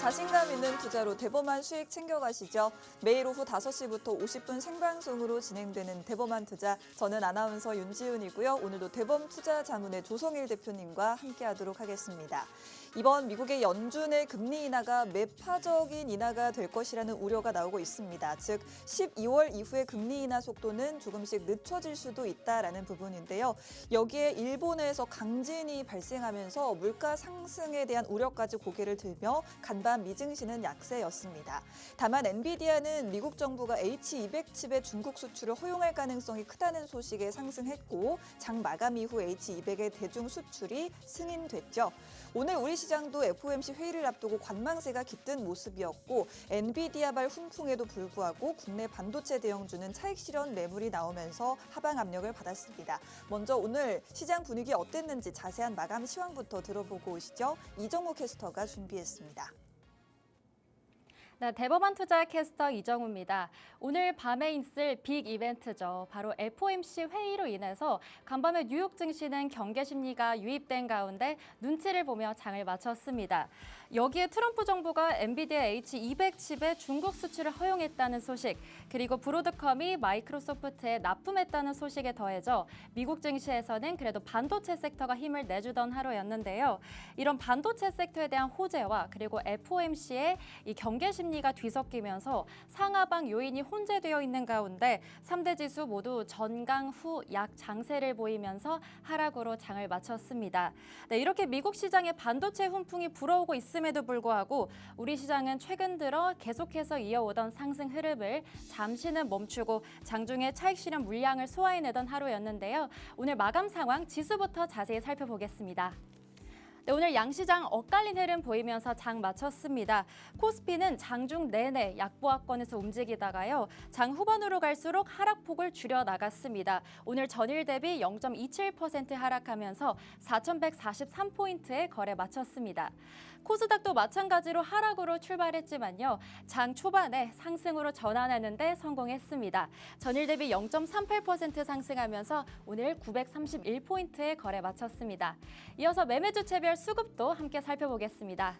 자신감 있는 투자로 대범한 수익 챙겨가시죠. 매일 오후 5시부터 50분 생방송으로 진행되는 대범한 투자. 저는 아나운서 윤지훈이고요. 오늘도 대범 투자 자문의 조성일 대표님과 함께하도록 하겠습니다. 이번 미국의 연준의 금리 인하가 매파적인 인하가 될 것이라는 우려가 나오고 있습니다. 즉 12월 이후의 금리 인하 속도는 조금씩 늦춰질 수도 있다라는 부분인데요. 여기에 일본에서 강진이 발생하면서 물가 상승에 대한 우려까지 고개를 들며 간밤 미증시는 약세였습니다. 다만 엔비디아는 미국 정부가 H200 칩의 중국 수출을 허용할 가능성이 크다는 소식에 상승했고 장 마감 이후 H200의 대중 수출이 승인됐죠. 오늘 우리 시장도 FOMC 회의를 앞두고 관망세가 깃든 모습이었고 엔비디아발 훈풍에도 불구하고 국내 반도체 대형주는 차익 실현 매물이 나오면서 하방 압력을 받았습니다. 먼저 오늘 시장 분위기 어땠는지 자세한 마감 시황부터 들어보고 오시죠. 이정우 캐스터가 준비했습니다. 네, 대범한 투자 캐스터 이정우입니다. 오늘 밤에 있을 빅 이벤트죠. 바로 FOMC 회의로 인해서 간밤에 뉴욕 증시는 경계 심리가 유입된 가운데 눈치를 보며 장을 마쳤습니다. 여기에 트럼프 정부가 엔비디아 H200 칩의 중국 수출을 허용했다는 소식, 그리고 브로드컴이 마이크로소프트에 납품했다는 소식에 더해져 미국 증시에서는 그래도 반도체 섹터가 힘을 내주던 하루였는데요. 이런 반도체 섹터에 대한 호재와 그리고 FOMC의 이 경계 심리가 뒤섞이면서 상하방 요인이 혼재되어 있는 가운데 3대 지수 모두 전강 후 약 장세를 보이면서 하락으로 장을 마쳤습니다. 네, 이렇게 미국 시장에 반도체 훈풍이 불어오고 있음에도 불구하고 우리 시장은 최근 들어 계속해서 이어오던 상승 흐름을 잠시는 멈추고 장중에 차익 실현 물량을 소화해내던 하루였는데요. 오늘 마감 상황 지수부터 자세히 살펴보겠습니다. 네, 오늘 양시장 엇갈린 흐름 보이면서 장 마쳤습니다. 코스피는 장중 내내 약보합권에서 움직이다가요. 장 후반으로 갈수록 하락폭을 줄여 나갔습니다. 오늘 전일 대비 0.27% 하락하면서 4,143포인트에 거래 마쳤습니다. 코스닥도 마찬가지로 하락으로 출발했지만요. 장 초반에 상승으로 전환하는 데 성공했습니다. 전일 대비 0.38% 상승하면서 오늘 931포인트에 거래 마쳤습니다. 이어서 매매주 체별 수급도 함께 살펴보겠습니다.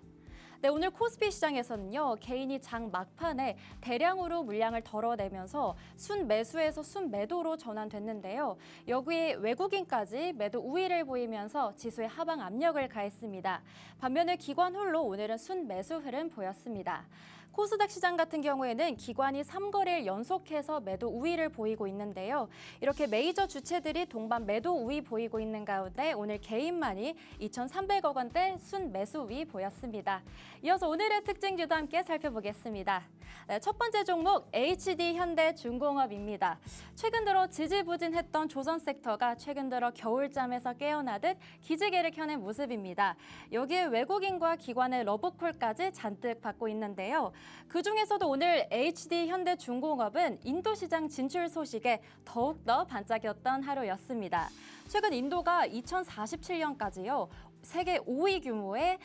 네, 오늘 코스피 시장에서는요. 개인이 장 막판에 대량으로 물량을 덜어내면서 순매수에서 순매도로 전환됐는데요. 여기에 외국인까지 매도 우위를 보이면서 지수에 하방 압력을 가했습니다. 반면에 기관 홀로 오늘은 순매수 흐름 보였습니다. 코스닥 시장 같은 경우에는 기관이 3거래일 연속해서 매도 우위를 보이고 있는데요. 이렇게 메이저 주체들이 동반 매도 우위 보이고 있는 가운데 오늘 개인만이 2,300억 원대 순매수 우위 보였습니다. 이어서 오늘의 특징주도 함께 살펴보겠습니다. 네, 첫 번째 종목 HD현대중공업입니다. 최근 들어 지지부진했던 조선 섹터가 최근 들어 겨울잠에서 깨어나듯 기지개를 켜낸 모습입니다. 여기에 외국인과 기관의 러브콜까지 잔뜩 받고 있는데요. 그중에서도 오늘 HD현대중공업은 인도 시장 진출 소식에 더욱더 반짝였던 하루였습니다. 최근 인도가 2047년까지요. 세계 5위 규모의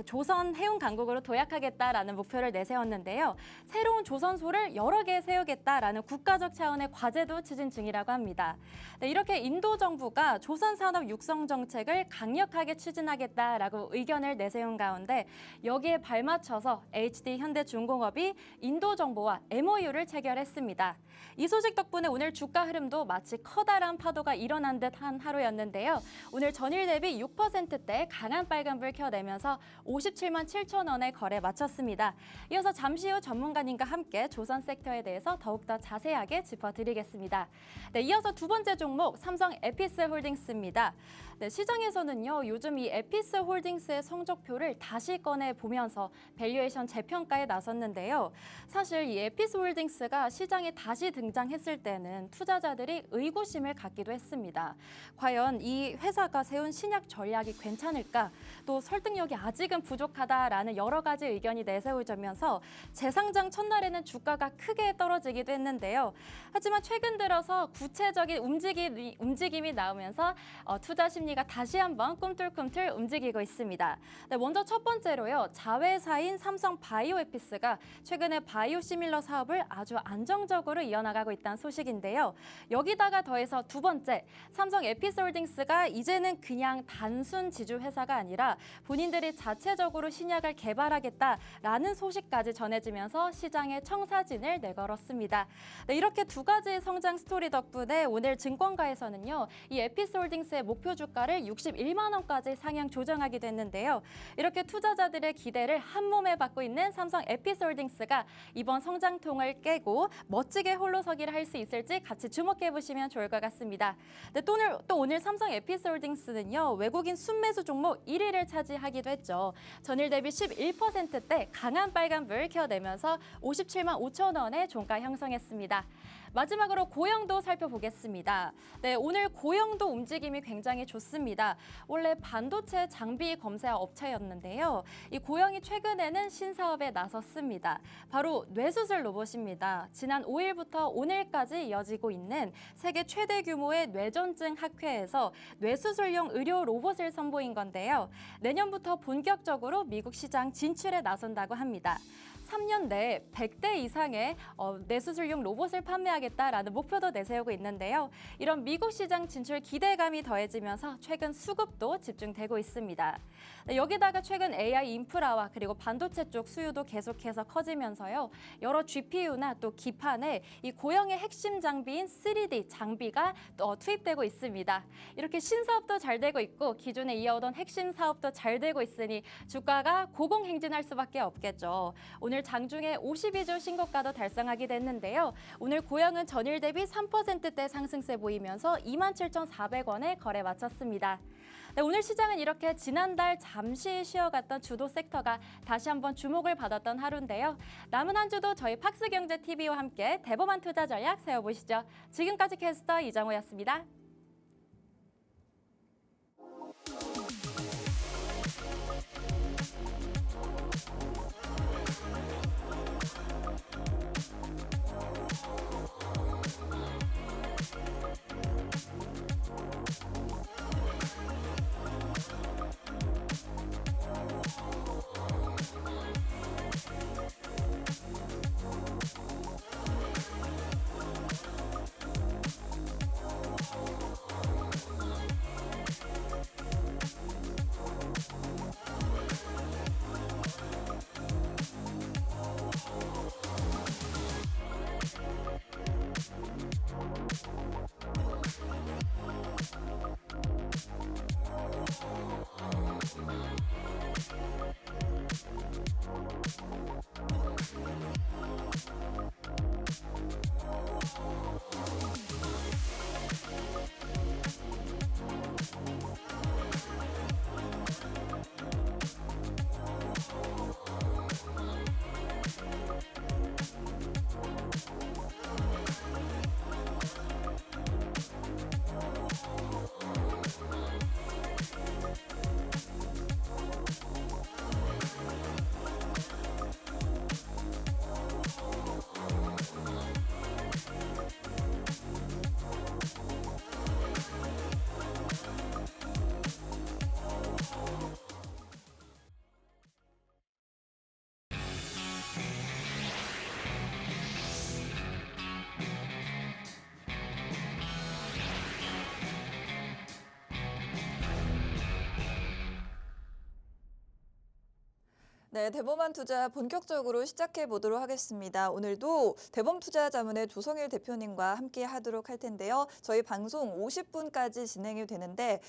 조선 해운 강국으로 도약하겠다라는 목표를 내세웠는데요. 새로운 조선소를 여러 개 세우겠다라는 국가적 차원의 과제도 추진 중이라고 합니다. 네, 이렇게 인도 정부가 조선 산업 육성 정책을 강력하게 추진하겠다라고 의견을 내세운 가운데 여기에 발맞춰서 HD현대중공업이 인도 정부와 MOU를 체결했습니다. 이 소식 덕분에 오늘 주가 흐름도 마치 커다란 파도가 일어난 듯한 하루였는데요. 오늘 전일 대비 6%대 강한 빨간불 켜내면서 57만 7천 원에 거래 마쳤습니다. 이어서 잠시 후 전문가님과 함께 조선 섹터에 대해서 더욱더 자세하게 짚어드리겠습니다. 네, 이어서 두 번째 종목 삼성 에피스홀딩스입니다. 네, 시장에서는요. 요즘 이 에피스홀딩스의 성적표를 다시 꺼내 보면서 밸류에이션 재평가에 나섰는데요. 사실 이 에피스홀딩스가 시장에 다시 등장했을 때는 투자자들이 의구심을 갖기도 했습니다. 과연 이 회사가 세운 신약 전략이 괜찮을까? 또 설득력이 아직은 부족하다라는 여러 가지 의견이 내세워지면서 재상장 첫날에는 주가가 크게 떨어지기도 했는데요. 하지만 최근 들어서 구체적인 움직임이 나오면서 투자 심리가 다시 한번 꿈틀꿈틀 움직이고 있습니다. 네, 먼저 첫 번째로요. 자회사인 삼성 바이오에피스가 최근에 바이오시밀러 사업을 아주 안정적으로 이어나가고 있다는 소식인데요. 여기다가 더해서 두 번째, 삼성 에피스홀딩스가 이제는 그냥 단순 지주 회사가 아니라 본인들이 자체적으로 신약을 개발하겠다라는 소식까지 전해지면서 시장에 청사진을 내걸었습니다. 네, 이렇게 두 가지 성장 스토리 덕분에 오늘 증권가에서는요, 이 에피스홀딩스의 목표 주가를 61만 원까지 상향 조정하게 됐는데요. 이렇게 투자자들의 기대를 한 몸에 받고 있는 삼성 에피스홀딩스가 이번 성장통을 깨고 멋지게 홀로서기를 할 수 있을지 같이 주목해 보시면 좋을 것 같습니다. 네, 또 오늘 삼성 에피스홀딩스는요, 외국인 순매수 종목 1위를 차지하기도 했죠. 전일 대비 11%대 강한 빨간불 켜내면서 57만 5천 원의 종가 형성했습니다. 마지막으로 고영도 살펴보겠습니다. 네, 오늘 고영도 움직임이 굉장히 좋습니다. 원래 반도체 장비 검사 업체였는데요. 이 고영이 최근에는 신사업에 나섰습니다. 바로 뇌수술 로봇입니다. 지난 5일부터 오늘까지 이어지고 있는 세계 최대 규모의 뇌전증 학회에서 뇌수술용 의료 로봇을 선보인 건데요. 내년부터 본격적으로 미국 시장 진출에 나선다고 합니다. 3년 내에 100대 이상의 뇌수술용 로봇을 판매하겠다라는 목표도 내세우고 있는데요. 이런 미국 시장 진출 기대감이 더해지면서 최근 수급도 집중되고 있습니다. 여기다가 최근 AI 인프라와 그리고 반도체 쪽 수요도 계속해서 커지면서요. 여러 GPU나 또 기판에 이 고영의 핵심 장비인 3D 장비가 투입되고 있습니다. 이렇게 신사업도 잘 되고 있고 기존에 이어오던 핵심 사업도 잘 되고 있으니 주가가 고공행진할 수밖에 없겠죠. 오늘 장중에 52주 신고가도 달성하게 됐는데요. 오늘 고영은 전일 대비 3%대 상승세 보이면서 27,400원에 거래 마쳤습니다. 네, 오늘 시장은 이렇게 지난달 잠시 쉬어갔던 주도 섹터가 다시 한번 주목을 받았던 하루인데요. 남은 한 주도 저희 팍스경제TV와 함께 대범한 투자 전략 세워보시죠. 지금까지 캐스터 이정호였습니다. 네, 대범한 투자 본격적으로 시작해 보도록 하겠습니다. 오늘도 대범 투자 자문의 조성일 대표님과 함께 하도록 할 텐데요. 저희 방송 50분까지 진행이 되는데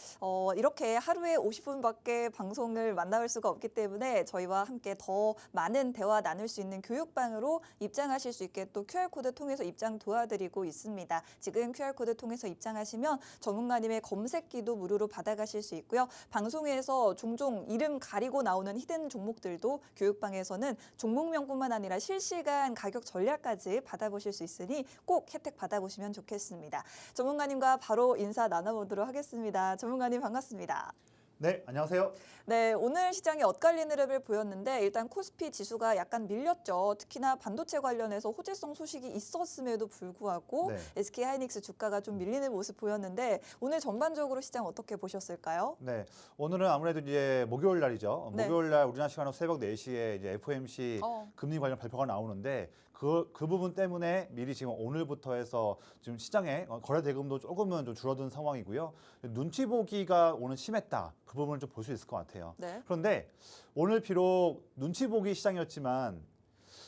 이렇게 하루에 50분밖에 방송을 만나볼 수가 없기 때문에 저희와 함께 더 많은 대화 나눌 수 있는 교육방으로 입장하실 수 있게 또 QR코드 통해서 입장 도와드리고 있습니다. 지금 QR코드 통해서 입장하시면 전문가님의 검색기도 무료로 받아가실 수 있고요. 방송에서 종종 이름 가리고 나오는 히든 종목들도 교육방에서는 종목명뿐만 아니라 실시간 가격 전략까지 받아보실 수 있으니 꼭 혜택 받아보시면 좋겠습니다. 전문가님과 바로 인사 나눠보도록 하겠습니다. 전문가님 반갑습니다. 네, 안녕하세요. 네, 오늘 시장이 엇갈리는 흐름을 보였는데 일단 코스피 지수가 약간 밀렸죠. 특히나 반도체 관련해서 호재성 소식이 있었음에도 불구하고 네. SK하이닉스 주가가 좀 밀리는 모습 보였는데 오늘 전반적으로 시장 어떻게 보셨을까요? 네, 오늘은 아무래도 이제 목요일 날이죠. 네. 목요일 날 우리나라 시간으로 새벽 4시에 이제 FOMC 금리 관련 발표가 나오는데 그 부분 때문에 미리 지금 오늘부터 해서 지금 시장에 거래 대금도 조금은 좀 줄어든 상황이고요. 눈치 보기가 오늘 심했다. 그 부분을 좀 볼 수 있을 것 같아요. 네. 그런데 오늘 비록 눈치 보기 시장이었지만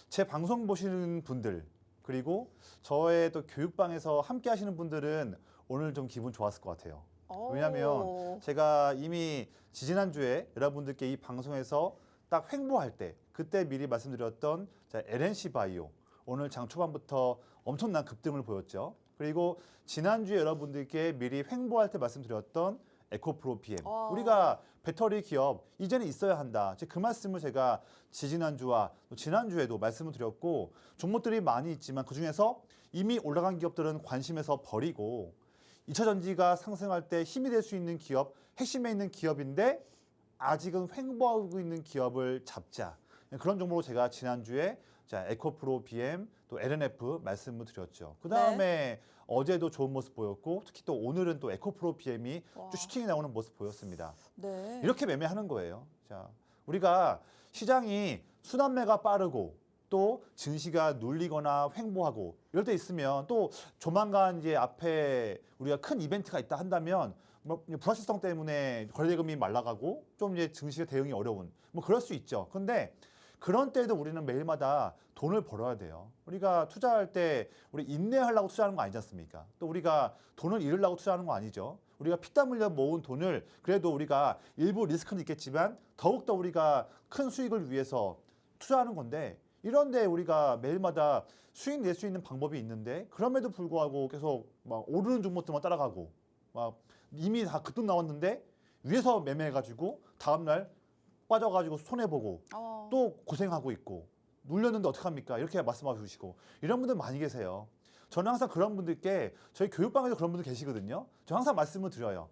제 방송 보시는 분들 그리고 저의 또 교육방에서 함께 하시는 분들은 오늘 좀 기분 좋았을 것 같아요. 왜냐하면 제가 이미 지지난주에 여러분들께 이 방송에서 딱 횡보할 때 그때 미리 말씀드렸던 LNC 바이오 오늘 장 초반부터 엄청난 급등을 보였죠. 그리고 지난주에 여러분들께 미리 횡보할 때 말씀드렸던 에코프로 PM 우리가 배터리 기업 이제는 있어야 한다. 그 말씀을 제가 지지난주와 또 지난주에도 말씀을 드렸고 종목들이 많이 있지만 그중에서 이미 올라간 기업들은 관심에서 버리고 2차 전지가 상승할 때 힘이 될 수 있는 기업, 핵심에 있는 기업인데 아직은 횡보하고 있는 기업을 잡자. 그런 종목으로 제가 지난주에 에코프로 BM 또 LNF 말씀을 드렸죠. 그다음에 어제도 좋은 모습 보였고 특히 또 오늘은 또 에코프로 BM이 쭉 슈팅이 나오는 모습 보였습니다. 네. 이렇게 매매하는 거예요. 자, 우리가 시장이 순환매가 빠르고 또 증시가 눌리거나 횡보하고 이럴 때 있으면 또 조만간 이제 앞에 우리가 큰 이벤트가 있다 한다면 뭐 불확실성 때문에 거래대금이 말라가고 좀 이제 증시가 대응이 어려운 뭐 그럴 수 있죠. 근데 그런 때에도 우리는 매일마다 돈을 벌어야 돼요. 우리가 투자할 때 우리 인내하려고 투자하는 거 아니지 않습니까? 또 우리가 돈을 잃으려고 투자하는 거 아니죠. 우리가 피땀 흘려 모은 돈을 그래도 우리가 일부 리스크는 있겠지만 더욱더 우리가 큰 수익을 위해서 투자하는 건데 이런데 우리가 매일마다 수익 낼 수 있는 방법이 있는데 그럼에도 불구하고 계속 막 오르는 종목들만 따라가고 막 이미 다 급등 나왔는데 위에서 매매해가지고 다음날 빠져가지고 손해보고 또 고생하고 있고 눌렸는데 어떡합니까? 이렇게 말씀해 주시고 이런 분들 많이 계세요. 저는 항상 그런 분들께 저희 교육방에도 그런 분들 계시거든요. 저 항상 말씀을 드려요.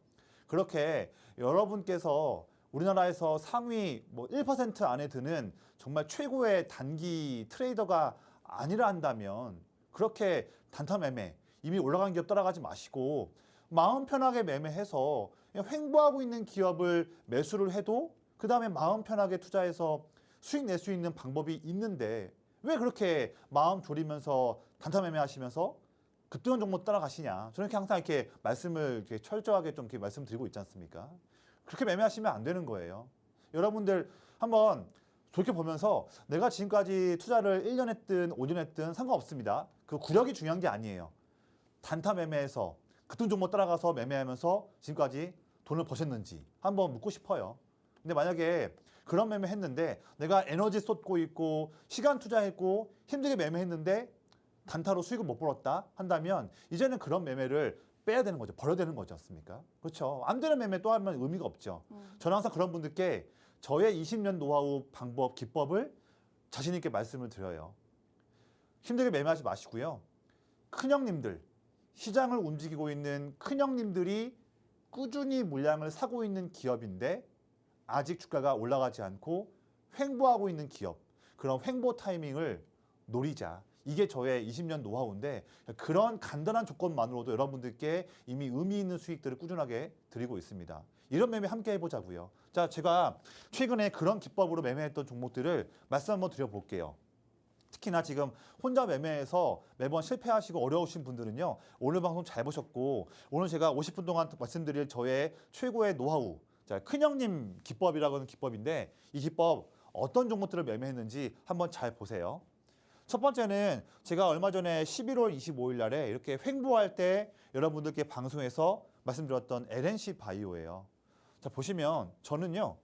그렇게 여러분께서 우리나라에서 상위 뭐 1% 안에 드는 정말 최고의 단기 트레이더가 아니라 한다면 그렇게 단타 매매 이미 올라간 기업 따라가지 마시고 마음 편하게 매매해서 그냥 횡보하고 있는 기업을 매수를 해도 그 다음에 마음 편하게 투자해서 수익 낼 수 있는 방법이 있는데 왜 그렇게 마음 졸이면서 단타 매매하시면서 급등한 종목 따라가시냐? 저는 이렇게 항상 이렇게 말씀을 이렇게 철저하게 좀 이렇게 말씀드리고 있지 않습니까? 그렇게 매매하시면 안 되는 거예요. 여러분들 한번 돌이켜보면서 내가 지금까지 투자를 1년 했든 5년 했든 상관없습니다. 그 구력이 중요한 게 아니에요. 단타 매매해서 급등 종목 따라가서 매매하면서 지금까지 돈을 버셨는지 한번 묻고 싶어요. 근데 만약에 그런 매매 했는데 내가 에너지 쏟고 있고 시간 투자했고 힘들게 매매했는데 단타로 수익을 못 벌었다 한다면 이제는 그런 매매를 빼야 되는 거죠. 버려야 되는 거지 않습니까? 그렇죠. 안 되는 매매 또 하면 의미가 없죠. 저는 항상 그런 분들께 저의 20년 노하우 방법, 기법을 자신 있게 말씀을 드려요. 힘들게 매매하지 마시고요. 큰형님들, 시장을 움직이고 있는 큰형님들이 꾸준히 물량을 사고 있는 기업인데 아직 주가가 올라가지 않고 횡보하고 있는 기업, 그런 횡보 타이밍을 노리자. 이게 저의 20년 노하우인데 그런 간단한 조건만으로도 여러분들께 이미 의미 있는 수익들을 꾸준하게 드리고 있습니다. 이런 매매 함께 해보자고요. 자, 제가 최근에 그런 기법으로 매매했던 종목들을 말씀 한번 드려볼게요. 특히나 지금 혼자 매매해서 매번 실패하시고 어려우신 분들은요. 오늘 방송 잘 보셨고 오늘 제가 50분 동안 말씀드릴 저의 최고의 노하우 자, 큰형님 기법이라고 하는 기법인데 이 기법 어떤 종목들을 매매했는지 한번 잘 보세요. 첫 번째는 제가 얼마 전에 11월 25일 날에 이렇게 횡보할 때 여러분들께 방송에서 말씀드렸던 LNC 바이오예요. 자, 보시면 저는요.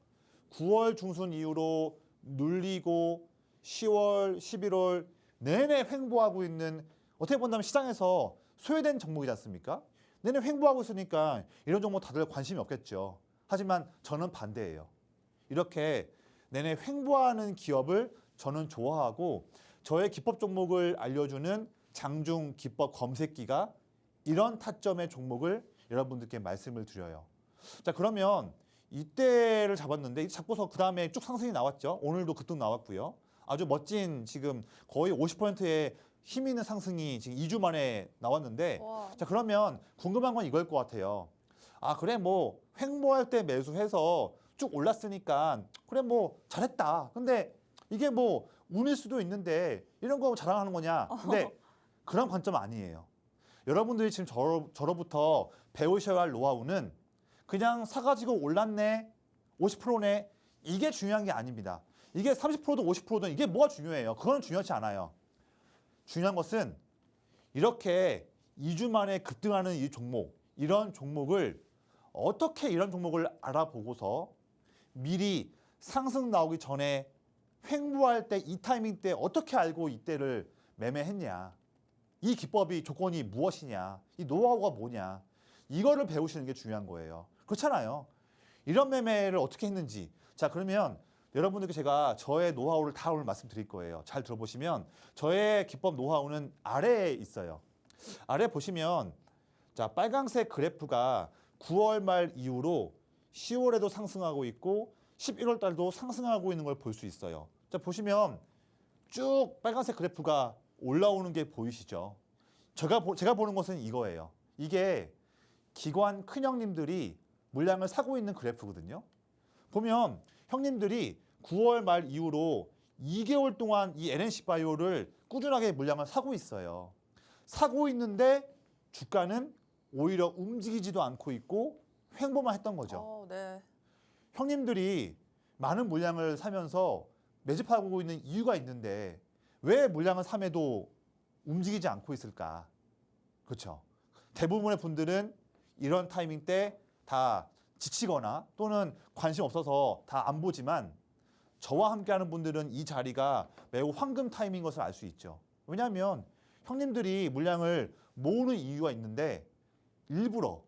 9월 중순 이후로 눌리고 10월, 11월 내내 횡보하고 있는 어떻게 본다면 시장에서 소외된 종목이지 않습니까? 내내 횡보하고 있으니까 이런 종목 다들 관심이 없겠죠. 하지만 저는 반대예요. 이렇게 내내 횡보하는 기업을 저는 좋아하고 저의 기법 종목을 알려주는 장중 기법 검색기가 이런 타점의 종목을 여러분들께 말씀을 드려요. 자, 그러면 이때를 잡았는데 잡고서 그 다음에 쭉 상승이 나왔죠. 오늘도 급등 나왔고요. 아주 멋진 지금 거의 50%의 힘 있는 상승이 지금 2주 만에 나왔는데 자, 그러면 궁금한 건 이걸 것 같아요. 아, 그래 뭐 횡보할 때 매수해서 쭉 올랐으니까 그래 뭐 잘했다. 근데 이게 뭐 운일 수도 있는데 이런 거 자랑하는 거냐? 근데 그런 관점 아니에요. 여러분들이 지금 저로부터 배우셔야 할 노하우는 그냥 사가지고 올랐네 50%네. 이게 중요한 게 아닙니다. 이게 30%든 50%든 이게 뭐가 중요해요? 그건 중요하지 않아요. 중요한 것은 이렇게 2주 만에 급등하는 이 종목, 이런 종목을 어떻게 이런 종목을 알아보고서 미리 상승 나오기 전에 횡보할 때 이 타이밍 때 어떻게 알고 이때를 매매했냐. 이 기법이 조건이 무엇이냐. 이 노하우가 뭐냐. 이거를 배우시는 게 중요한 거예요. 그렇잖아요. 이런 매매를 어떻게 했는지. 자, 그러면 여러분들께 제가 저의 노하우를 다 오늘 말씀드릴 거예요. 잘 들어보시면 저의 기법 노하우는 아래에 있어요. 아래 보시면 자, 빨강색 그래프가 9월 말 이후로 10월에도 상승하고 있고 11월 달도 상승하고 있는 걸 볼 수 있어요. 자, 보시면 쭉 빨간색 그래프가 올라오는 게 보이시죠? 제가 보는 것은 이거예요. 이게 기관 큰 형님들이 물량을 사고 있는 그래프거든요. 보면 형님들이 9월 말 이후로 2개월 동안 이 LNC 바이오를 꾸준하게 물량을 사고 있어요. 사고 있는데 주가는 오히려 움직이지도 않고 있고 횡보만 했던 거죠. 네. 형님들이 많은 물량을 사면서 매집하고 있는 이유가 있는데 왜 물량을 삼해도 움직이지 않고 있을까? 그렇죠. 대부분의 분들은 이런 타이밍 때 다 지치거나 또는 관심 없어서 다 안 보지만 저와 함께하는 분들은 이 자리가 매우 황금 타임인 것을 알 수 있죠. 왜냐하면 형님들이 물량을 모으는 이유가 있는데 일부러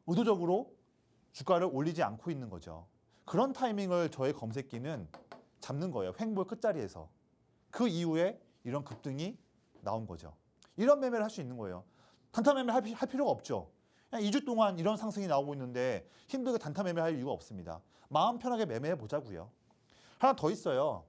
의도적으로 주가를 올리지 않고 있는 거죠. 그런 타이밍을 저의 검색기는 잡는 거예요. 횡보의 끝자리에서. 그 이후에 이런 급등이 나온 거죠. 이런 매매를 할 수 있는 거예요. 단타 매매 할 필요가 없죠. 그냥 2주 동안 이런 상승이 나오고 있는데 힘들게 단타 매매할 이유가 없습니다. 마음 편하게 매매해 보자고요. 하나 더 있어요.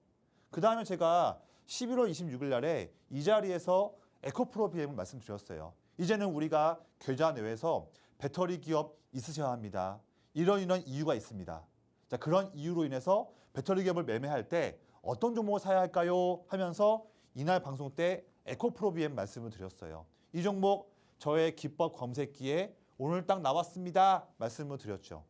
그 다음에 제가 11월 26일 날에 이 자리에서 에코프로 BM을 말씀드렸어요. 이제는 우리가 계좌 내에서 배터리 기업 있으셔야 합니다. 이런 이유가 있습니다. 자, 그런 이유로 인해서 배터리 기업을 매매할 때 어떤 종목을 사야 할까요? 하면서 이날 방송 때 에코프로 BM 말씀을 드렸어요. 이 종목 저의 기법 검색기에 오늘 딱 나왔습니다. 말씀을 드렸죠.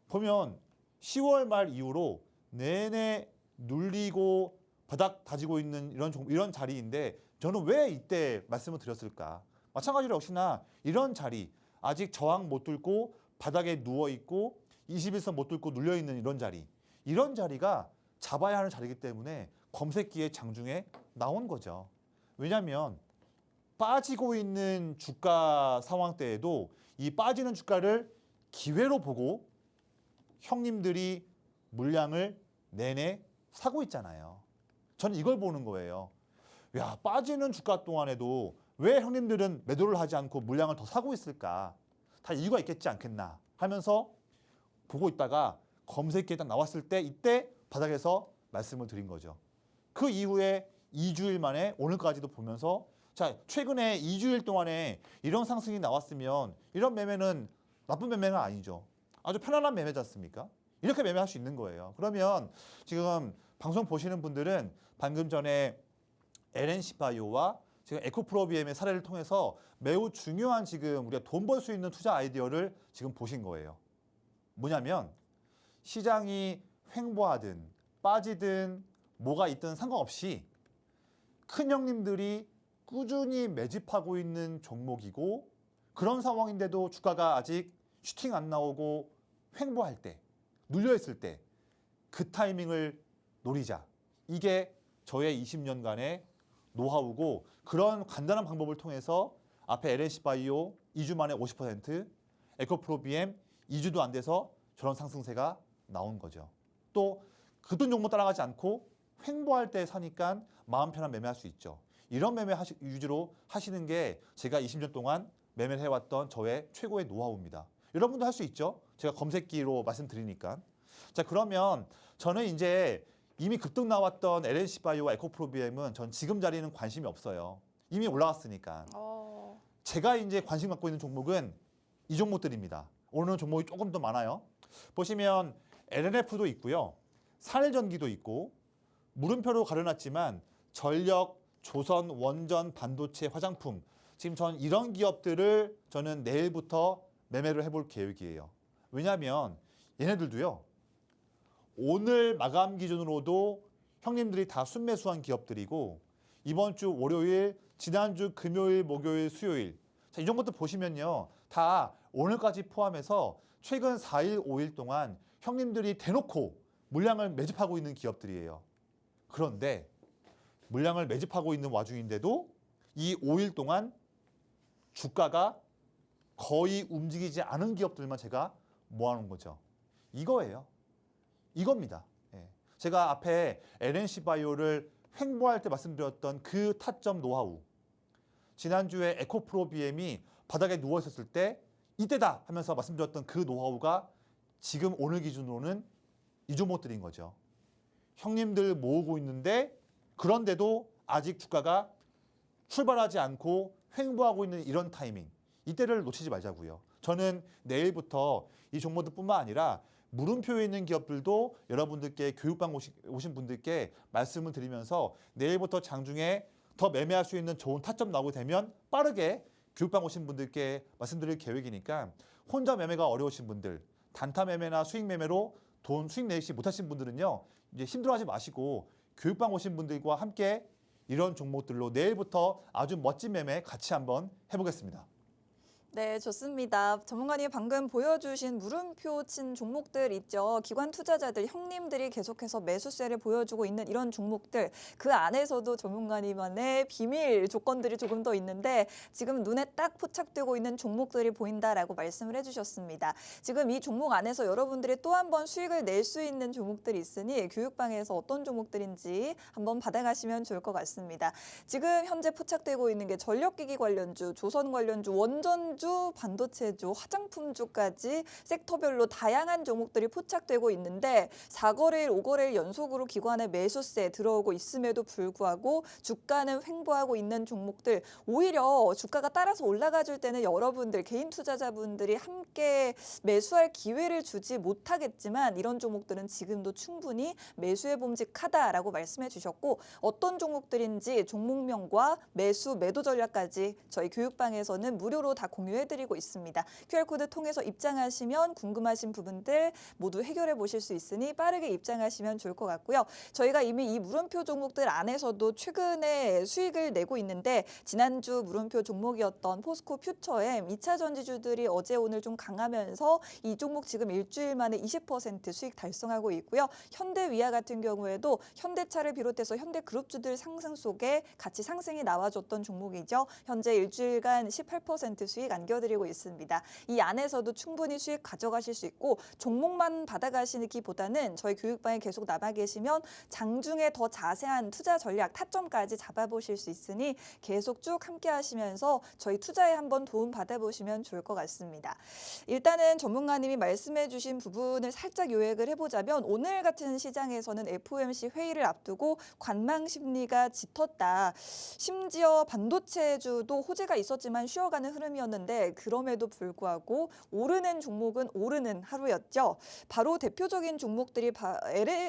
보면 10월 말 이후로 내내 눌리고 바닥 다지고 있는 이런 자리인데 저는 왜 이때 말씀을 드렸을까? 마찬가지로 역시나 이런 자리, 아직 저항 못 뚫고 바닥에 누워 있고 21선 못 뚫고 눌려 있는 이런 자리, 이런 자리가 잡아야 하는 자리이기 때문에 검색기의 장중에 나온 거죠. 왜냐하면 빠지고 있는 주가 상황 때에도 이 빠지는 주가를 기회로 보고 형님들이 물량을 내내 사고 있잖아요. 저는 이걸 보는 거예요. 야, 빠지는 주가 동안에도 왜 형님들은 매도를 하지 않고 물량을 더 사고 있을까? 다 이유가 있겠지 않겠나 하면서 보고 있다가 검색기에 딱 나왔을 때 이때 바닥에서 말씀을 드린 거죠. 그 이후에 2주일 만에 오늘까지도 보면서 자, 최근에 2주일 동안에 이런 상승이 나왔으면 이런 매매는 나쁜 매매가 아니죠. 아주 편안한 매매지 않습니까? 이렇게 매매할 수 있는 거예요. 그러면 지금 방송 보시는 분들은 방금 전에 LNC 바이오와 지금 에코프로 BM의 사례를 통해서 매우 중요한 지금 우리가 돈 벌 수 있는 투자 아이디어를 지금 보신 거예요. 뭐냐면 시장이 횡보하든 빠지든 뭐가 있든 상관없이 큰 형님들이 꾸준히 매집하고 있는 종목이고 그런 상황인데도 주가가 아직 슈팅 안 나오고 횡보할 때, 눌려있을 때 그 타이밍을 노리자. 이게 저의 20년간의 노하우고 그런 간단한 방법을 통해서 앞에 LNC 바이오 2주 만에 50%, 에코프로 BM 2주도 안 돼서 저런 상승세가 나온 거죠. 또 급등 종목 따라가지 않고 횡보할 때 사니까 마음 편한 매매할 수 있죠. 이런 매매 위주로 하시는 게 제가 20년 동안 매매를 해왔던 저의 최고의 노하우입니다. 여러분도 할 수 있죠? 제가 검색기로 말씀드리니까. 자, 그러면 저는 이제 이미 급등 나왔던 LNC 바이오와 에코프로 BM은 전 지금 자리는 관심이 없어요. 이미 올라왔으니까. 제가 이제 관심 갖고 있는 종목은 이 종목들입니다. 오늘은 종목이 조금 더 많아요. 보시면 LNF도 있고요. 산일전기도 있고 물음표로 가려놨지만 전력, 조선, 원전, 반도체, 화장품. 지금 전 이런 기업들을 저는 내일부터 매매를 해볼 계획이에요. 왜냐하면 얘네들도요. 오늘 마감 기준으로도 형님들이 다 순매수한 기업들이고 이번 주 월요일, 지난주 금요일, 목요일, 수요일 자, 이런 것도 보시면요. 다 오늘까지 포함해서 최근 4일, 5일 동안 형님들이 대놓고 물량을 매집하고 있는 기업들이에요. 그런데 물량을 매집하고 있는 와중인데도 이 5일 동안 주가가 거의 움직이지 않은 기업들만 제가 모아놓은 거죠. 이거예요. 이겁니다. 예. 제가 앞에 LNC 바이오를 횡보할 때 말씀드렸던 그 타점 노하우. 지난주에 에코프로 BM이 바닥에 누워 있었을 때 이때다 하면서 말씀드렸던 그 노하우가 지금 오늘 기준으로는 이 종목들인 거죠. 형님들 모으고 있는데 그런데도 아직 주가가 출발하지 않고 횡보하고 있는 이런 타이밍. 이때를 놓치지 말자고요. 저는 내일부터 이 종목들뿐만 아니라 물음표에 있는 기업들도 여러분들께 교육방 오신 분들께 말씀을 드리면서 내일부터 장중에 더 매매할 수 있는 좋은 타점 나오게 되면 빠르게 교육방 오신 분들께 말씀드릴 계획이니까 혼자 매매가 어려우신 분들, 단타 매매나 수익 매매로 돈 수익 내시 못하신 분들은요. 이제 힘들어하지 마시고 교육방 오신 분들과 함께 이런 종목들로 내일부터 아주 멋진 매매 같이 한번 해보겠습니다. 네, 좋습니다. 전문가님이 방금 보여주신 물음표 친 종목들 있죠. 기관 투자자들, 형님들이 계속해서 매수세를 보여주고 있는 이런 종목들. 그 안에서도 전문가님만의 비밀 조건들이 조금 더 있는데 지금 눈에 딱 포착되고 있는 종목들이 보인다라고 말씀을 해주셨습니다. 지금 이 종목 안에서 여러분들이 또 한 번 수익을 낼 수 있는 종목들이 있으니 교육방에서 어떤 종목들인지 한번 받아가시면 좋을 것 같습니다. 지금 현재 포착되고 있는 게 전력기기 관련주, 조선 관련주, 원전주, 반도체주, 화장품주까지 섹터별로 다양한 종목들이 포착되고 있는데 4거래일, 5거래일 연속으로 기관의 매수세 들어오고 있음에도 불구하고 주가는 횡보하고 있는 종목들 오히려 주가가 따라서 올라가 줄 때는 여러분들 개인 투자자분들이 함께 매수할 기회를 주지 못하겠지만 이런 종목들은 지금도 충분히 매수에 봄직하다라고 말씀해 주셨고 어떤 종목들인지 종목명과 매수, 매도 전략까지 저희 교육방에서는 무료로 다 공유해드리고 있습니다. QR코드 통해서 입장하시면 궁금하신 부분들 모두 해결해 보실 수 있으니 빠르게 입장하시면 좋을 것 같고요. 저희가 이미 이 물음표 종목들 안에서도 최근에 수익을 내고 있는데 지난주 물음표 종목이었던 포스코 퓨처엠 2차 전지주들이 어제 오늘 좀 강하면서 이 종목 지금 일주일 만에 20% 수익 달성하고 있고요. 현대위아 같은 경우에도 현대차를 비롯해서 현대그룹주들 상승 속에 같이 상승이 나와줬던 종목이죠. 현재 일주일간 18% 수익 안겨드리고 있습니다. 이 안에서도 충분히 수익 가져가실 수 있고 종목만 받아가시기보다는 저희 교육방에 계속 남아 계시면 장중에 더 자세한 투자 전략, 타점까지 잡아보실 수 있으니 계속 쭉 함께 하시면서 저희 투자에 한번 도움 받아보시면 좋을 것 같습니다. 일단은 전문가님이 말씀해 주신 부분을 살짝 요약을 해보자면 오늘 같은 시장에서는 FOMC 회의를 앞두고 관망 심리가 짙었다. 심지어 반도체주도 호재가 있었지만 쉬어가는 흐름이었는데 그럼에도 불구하고 오르는 종목은 오르는 하루였죠. 바로 대표적인 종목들이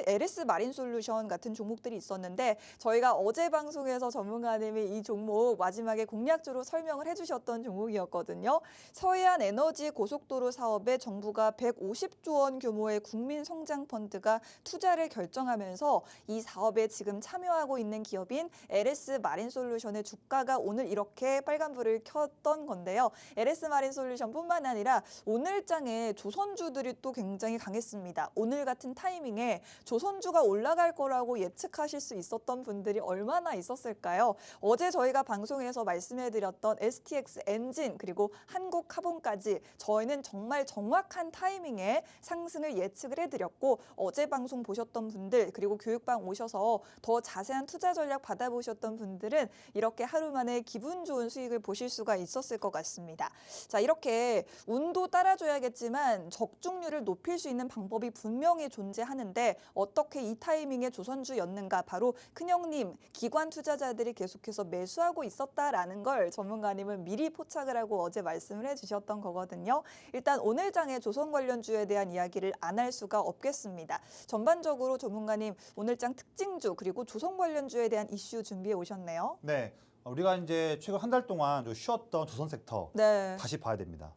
LS 마린솔루션 같은 종목들이 있었는데 저희가 어제 방송에서 전문가님이 이 종목 마지막에 공략주로 설명을 해주셨던 종목이었거든요. 서해안 에너지 고속도로 사업에 정부가 150조 원 규모의 국민성장펀드가 투자를 결정하면서 이 사업에 지금 참여하고 있는 기업인 LS 마린솔루션의 주가가 오늘 이렇게 빨간불을 켰던 건데요. LS 마린솔루션뿐만 아니라 오늘장에 조선주들이 또 굉장히 강했습니다. 오늘 같은 타이밍에 조선주가 올라갈 거라고 예측하실 수 있었던 분들이 얼마나 있었을까요? 어제 저희가 방송에서 말씀해드렸던 STX 엔진 그리고 한국카본까지 저희는 정말 정확한 타이밍에 상승을 예측을 해드렸고 어제 방송 보셨던 분들 그리고 교육방 오셔서 더 자세한 투자 전략 받아보셨던 분들은 이렇게 하루 만에 기분 좋은 수익을 보실 수가 있었을 것 같습니다. 자, 이렇게 운도 따라줘야겠지만 적중률을 높일 수 있는 방법이 분명히 존재하는데 어떻게 이 타이밍에 조선주였는가 바로 큰형님 기관 투자자들이 계속해서 매수하고 있었다라는 걸 전문가님은 미리 포착을 하고 어제 말씀을 해주셨던 거거든요. 일단 오늘 장의 조선 관련주에 대한 이야기를 안 할 수가 없겠습니다. 전반적으로 전문가님 오늘 장 특징주 그리고 조선 관련주에 대한 이슈 준비해 오셨네요. 네. 우리가 이제 최근 한 달 동안 좀 쉬었던 조선 섹터 네. 다시 봐야 됩니다.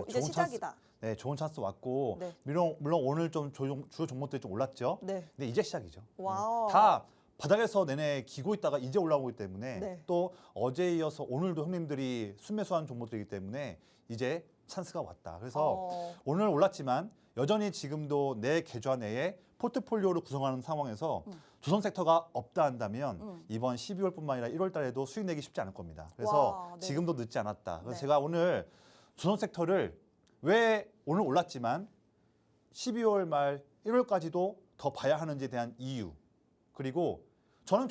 이제 좋은 시작이다. 네, 좋은 찬스 왔고 네. 물론 오늘 좀 주요 종목들이 좀 올랐죠. 네. 근데 이제 시작이죠. 와우. 다 바닥에서 내내 기고 있다가 이제 올라오기 때문에 네. 또 어제에 이어서 오늘도 형님들이 순매수한 종목들이기 때문에 이제 찬스가 왔다. 그래서 오늘 올랐지만 여전히 지금도 내 계좌 내에 포트폴리오를 구성하는 상황에서 조선 섹터가 없다 한다면 이번 12월뿐만 아니라 1월 달에도 수익 내기 쉽지 않을 겁니다. 그래서 와, 네. 지금도 늦지 않았다. 그래서 네. 제가 오늘 조선 섹터를 왜 오늘 올랐지만 12월 말 1월까지도 더 봐야 하는지에 대한 이유, 그리고 저는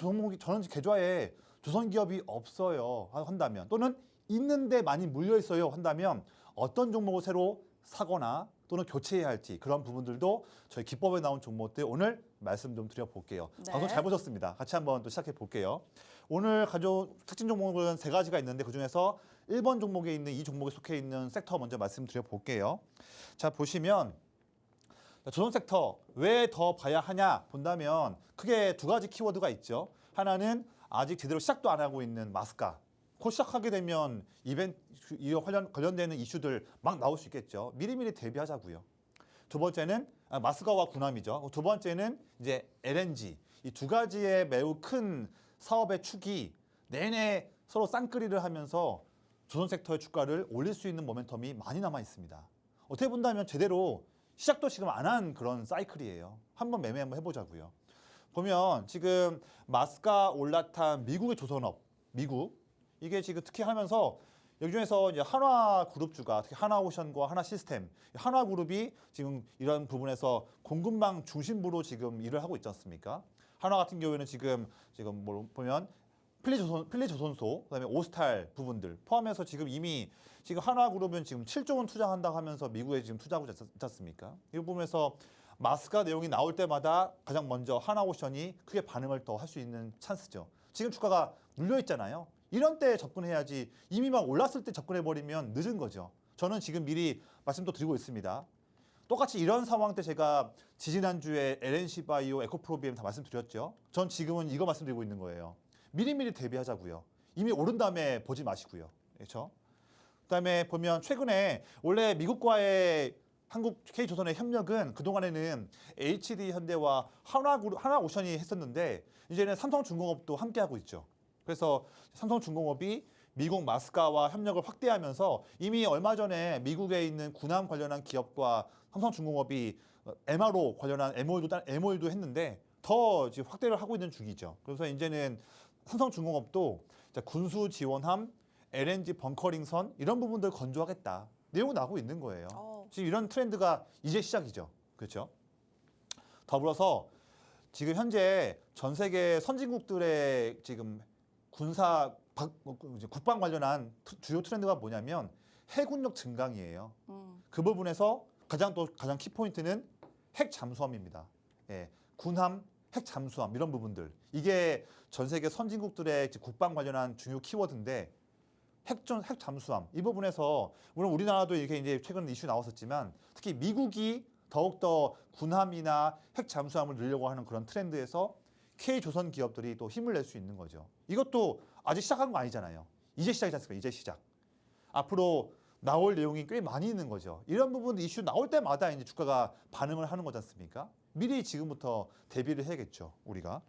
계좌에 조선 기업이 없어요 한다면, 또는 있는데 많이 물려 있어요 한다면 어떤 종목을 새로 사거나 또는 교체해야 할지, 그런 부분들도 저희 기법에 나온 종목들 오늘 말씀 좀 드려볼게요. 네. 방송 잘 보셨습니다. 같이 한번 또 시작해 볼게요. 오늘 가져온 특징 종목은 3가지가 있는데 그중에서 1번 종목에 있는 이 종목에 속해 있는 섹터 먼저 말씀드려 볼게요. 자, 보시면 조선 섹터 왜 더 봐야 하냐 본다면 크게 2가지 키워드가 있죠. 하나는 아직 제대로 시작도 안 하고 있는 마스카. 곧 시작하게 되면 이와 관련되는 이슈들 막 나올 수 있겠죠. 미리미리 대비하자고요. 두 번째는 마스카와 군함이죠. 두 번째는 이제 LNG. 이 2가지의 매우 큰 사업의 축이 내내 서로 쌍끌이를 하면서 조선 섹터의 주가를 올릴 수 있는 모멘텀이 많이 남아 있습니다. 어떻게 본다면 제대로 시작도 지금 안 한 그런 사이클이에요. 한번 매매 한번 해보자고요. 보면 지금 마스카, 올라탄, 미국의 조선업, 미국 이게 지금 특히 하면서 여기 중에서 이제 한화그룹주가 특히 하나오션과 하나시스템, 한화그룹이 지금 이런 부분에서 공급망 중심부로 지금 일을 하고 있지 않습니까? 한화 같은 경우에는 지금 뭐 보면 필리조선소, 그다음에 오스탈 부분들 포함해서 지금 이미 지금 한화그룹은 지금 7조 원 투자한다고 하면서 미국에 지금 투자하고 있지 않습니까? 이 부분에서 마스카 내용이 나올 때마다 가장 먼저 하나오션이 크게 반응을 더 할 수 있는 찬스죠. 지금 주가가 눌려 있잖아요. 이런 때 접근해야지 이미 막 올랐을 때 접근해버리면 늦은 거죠. 저는 지금 미리 말씀도 드리고 있습니다. 똑같이 이런 상황 때 제가 지지난주에 LNC바이오, 에코프로비엠 다 말씀드렸죠. 전 지금은 이거 말씀드리고 있는 거예요. 미리미리 대비하자고요. 이미 오른 다음에 보지 마시고요. 그렇죠? 그다음에 보면 최근에 원래 미국과의 한국 K조선의 협력은 그동안에는 HD 현대와 하나오션이 했었는데 이제는 삼성중공업도 함께하고 있죠. 그래서 삼성중공업이 미국 마스카와 협력을 확대하면서 이미 얼마 전에 미국에 있는 군함 관련한 기업과 삼성중공업이 MRO 관련한 MOU도 했는데 더 지금 확대를 하고 있는 중이죠. 그래서 이제는 삼성중공업도 군수 지원함, LNG 벙커링선 이런 부분들 건조하겠다. 내용은 나오고 있는 거예요. 지금 이런 트렌드가 이제 시작이죠. 그렇죠? 더불어서 지금 현재 전 세계 선진국들의 지금 국방 관련한 주요 트렌드가 뭐냐면 해군력 증강이에요. 그 부분에서 가장 키포인트는 핵 잠수함입니다. 예, 군함, 핵 잠수함 이런 부분들. 이게 전 세계 선진국들의 국방 관련한 중요 키워드인데 핵 잠수함 이 부분에서 물론 우리나라도 이렇게 이제 최근 이슈 나왔었지만 특히 미국이 더욱더 군함이나 핵 잠수함을 늘려고 하는 그런 트렌드에서 K조선 기업들이 또 힘을 낼 수 있는 거죠. 이것도 아직 시작한 거 아니잖아요. 이제 시작이지 않습니까? 이제 시작. 앞으로 나올 내용이 꽤 많이 있는 거죠. 이런 부분 이슈 나올 때마다 이제 주가가 반응을 하는 거지 않습니까? 미리 지금부터 대비를 해야겠죠, 우리가.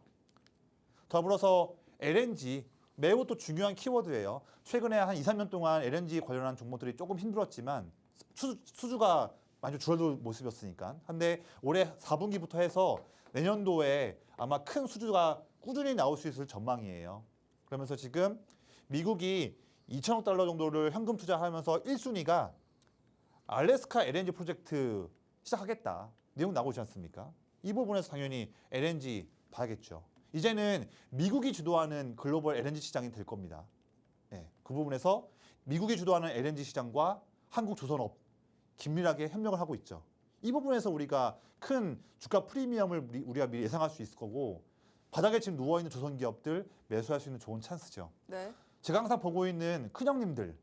더불어서 LNG 매우 또 중요한 키워드예요. 최근에 한 2, 3년 동안 LNG 관련한 종목들이 조금 힘들었지만 수주가 많이 줄어든 모습이었으니까. 근데 올해 4분기부터 해서 내년도에 아마 큰 수주가 꾸준히 나올 수 있을 전망이에요. 그러면서 지금 미국이 2천억 달러 정도를 현금 투자하면서 1순위가 알래스카 LNG 프로젝트 시작하겠다. 내용 나오지 않습니까? 이 부분에서 당연히 LNG 봐야겠죠. 이제는 미국이 주도하는 글로벌 LNG 시장이 될 겁니다. 네, 그 부분에서 미국이 주도하는 LNG 시장과 한국 조선업 긴밀하게 협력을 하고 있죠. 이 부분에서 우리가 큰 주가 프리미엄을 우리가 미리 예상할 수 있을 거고 바닥에 지금 누워있는 조선 기업들 매수할 수 있는 좋은 찬스죠. 네. 제가 항상 보고 있는 큰형님들